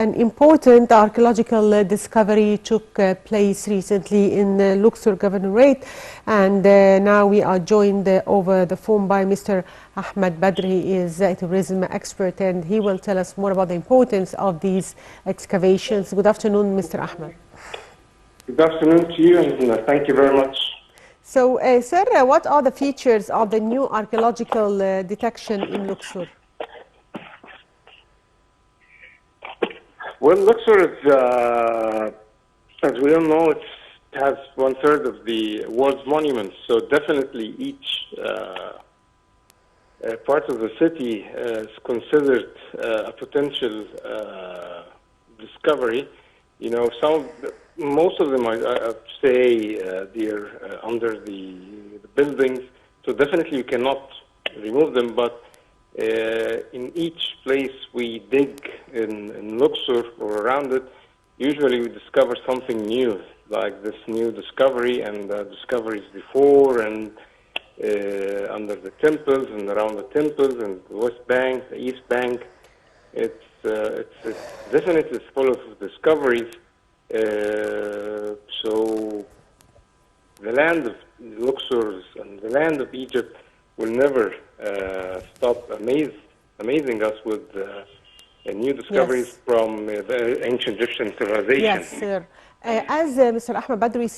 An important archaeological discovery took place recently in Luxor Governorate, and now we are joined over the phone by Mr. Ahmed Badri. He is a tourism expert, and he will tell us more about the importance of these excavations. Good afternoon, Mr. Ahmed. Good afternoon to you, and thank you very much. So, sir, what are the features of the new archaeological detection in Luxor? Well, Luxor is, as we all know, it has 1/3 of the world's monuments. So definitely each part of the city is considered a potential discovery. You know, most of them, I say, they're under the buildings. So definitely you cannot remove them, but in each place we dig in Luxor or around it, usually we discover something new, like this new discovery and discoveries before and under the temples and around the temples and the West Bank, the East Bank. It's definitely full of discoveries. So the land of Luxor and the land of Egypt will never stop amazing us with new discoveries from the ancient Egyptian civilization. Yes, sir. As Mr. Ahmed Badri,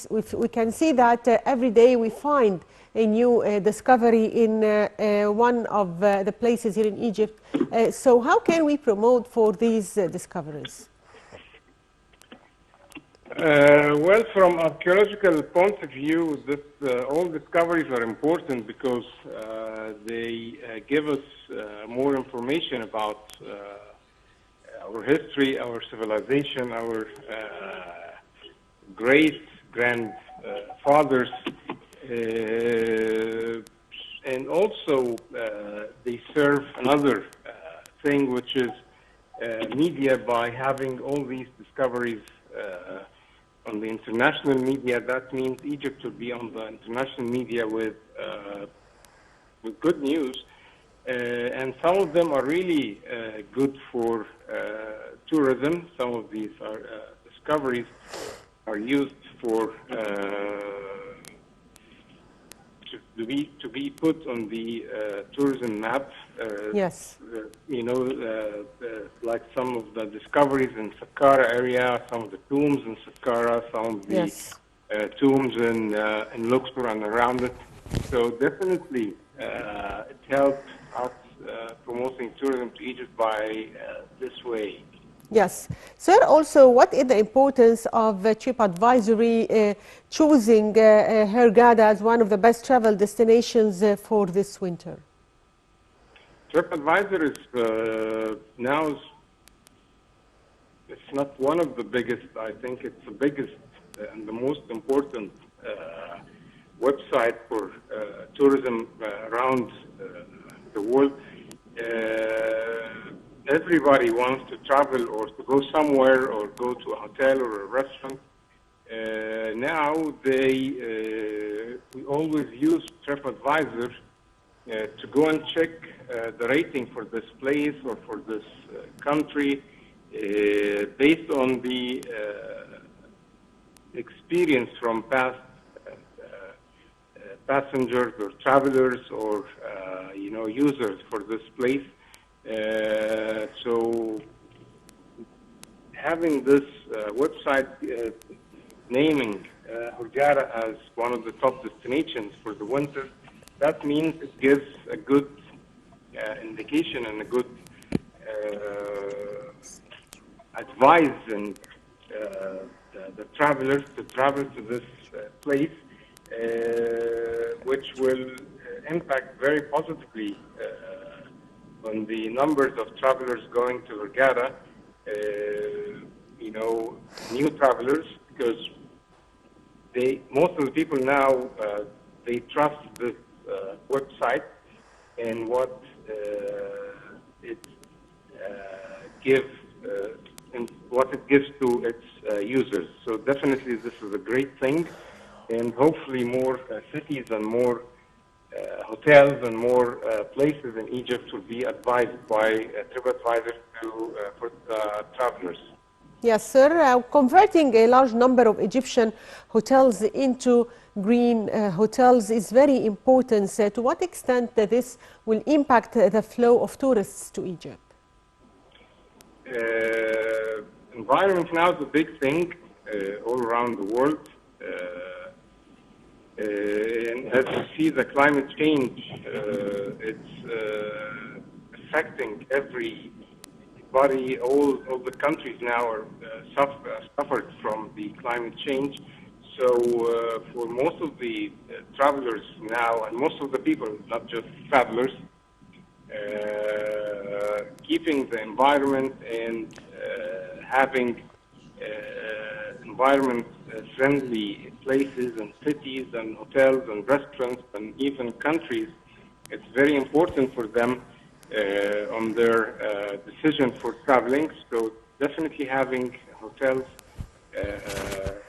we can see that every day we find a new discovery in one of the places here in Egypt. So how can we promote for these discoveries? Well, from archaeological point of view, all discoveries are important because they give us more information about our history, our civilization, our great-grandfathers, and also they serve another thing, which is media. By having all these discoveries on the international media, that means Egypt will be on the international media with good news, and some of them are really good for tourism. Some of these discoveries are used for to be put on the tourism map. Yes. You know, like some of the discoveries in Saqqara area, some of the tombs in Saqqara, some of the tombs in Luxor and around it. So definitely it helps us promoting tourism to Egypt by this way. Yes. Sir, also, what is the importance of TripAdvisory choosing Hurghada as one of the best travel destinations for this winter? TripAdvisor is now, it's not one of the biggest, I think it's the biggest and the most important website for tourism around the world. Everybody wants to travel or to go somewhere or go to a hotel or a restaurant. Now we always use TripAdvisor to go and check the rating for this place or for this country based on the experience from past passengers or travelers or users for this place. So having this website naming Hurghada as one of the top destinations for the winter, that means it gives a good indication and a good advice and the travelers to travel to this place, which will impact very positively on the numbers of travelers going to Hurghada, new travelers, because most of the people now, they trust this website and what it gives to its users. So definitely this is a great thing, and hopefully more cities and more hotels and more places in Egypt will be advised by TripAdvisor for travelers. Yes, sir. Converting a large number of Egyptian hotels into green hotels is very important. So to what extent this will impact the flow of tourists to Egypt? Environment now is a big thing all around the world. And as you see, the climate change, it's affecting everybody. All the countries now are suffered from the climate change. So for most of the travelers now, and most of the people, not just travelers, keeping the environment and having environment-friendly places and cities and hotels and restaurants and even countries, it's very important for them on their decision for traveling. So definitely having hotels,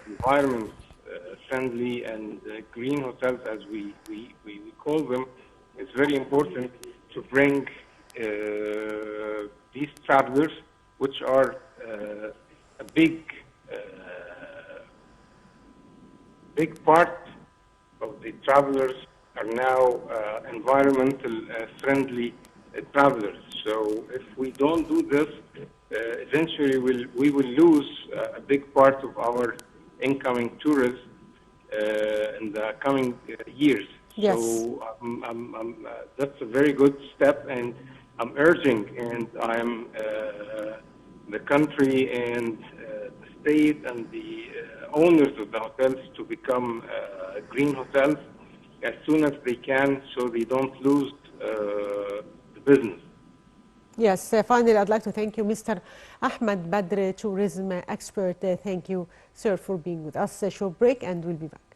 environment-friendly and green hotels, as we call them, is very important to bring these travelers, which are a big part of the travelers are now environmental friendly travelers. So if we don't do this, eventually we will lose a big part of our incoming tourists in the coming years. Yes. So that's a very good step, and I'm urging, and I'm the country and the state and the owners of the hotels to become green hotels as soon as they can, so they don't lose the business. Yes, finally, I'd like to thank you, Mr. Ahmed Badr, tourism expert. Thank you, sir, for being with us. A short break, and we'll be back.